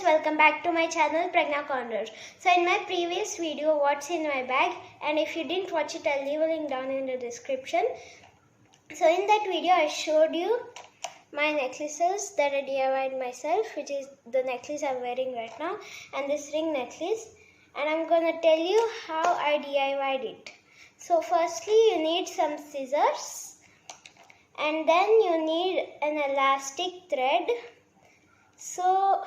welcome back to my channel Pragna Corner. So in my previous video, what's in my bag, and if you didn't watch it, I'll leave a link down in the description. So in that video I showed you my necklaces that I DIY'd myself, which is the necklace I'm wearing right now and this ring necklace, and I'm gonna tell you how I DIY'd it. So firstly you need some scissors, and then you need an elastic thread. So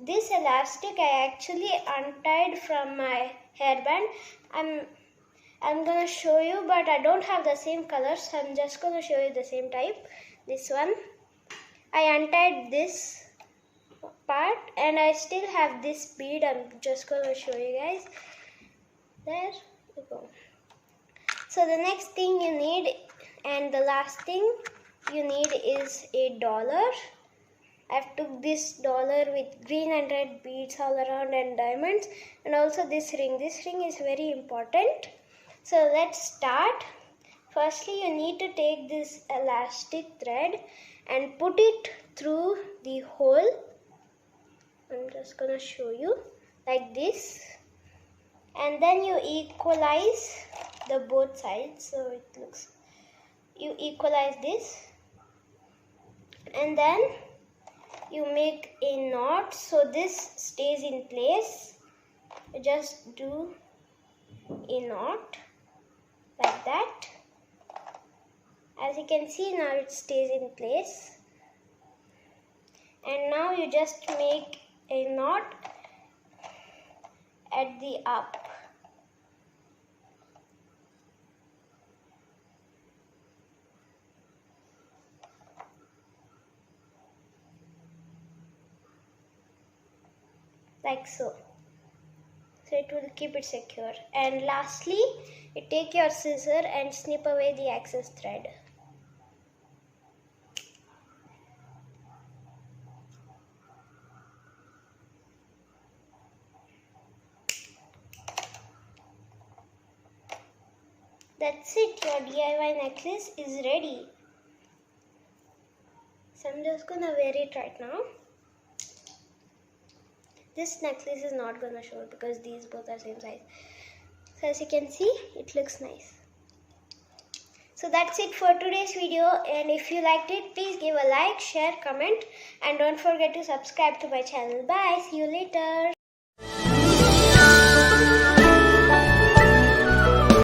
this elastic I actually untied from my hairband. I'm gonna show you, but I don't have the same color, so I'm just gonna show you the same type. This one, I untied this part and I still have this bead. I'm just gonna show you guys. There you go. So the next thing you need, and the last thing you need, is a dollar. I've took this dollar with green and red beads all around and diamonds, and also this ring. This ring is very important. So let's start. Firstly, you need to take this elastic thread and put it through the hole. I'm just gonna show you like this, and then you equalize the both sides. So it looks, you equalize this, and then you make a knot so this stays in place. You just do a knot like that. As you can see, now it stays in place. And now you just make a knot at the up. Like so. So it will keep it secure. And lastly, you take your scissor and snip away the excess thread. That's it, your DIY necklace is ready. So I'm just gonna wear it right now. This necklace is not gonna show because these both are same size. So as you can see, it looks nice. So that's it for today's video, and if you liked it, please give a like, share, comment, and don't forget to subscribe to my channel. Bye, see you later.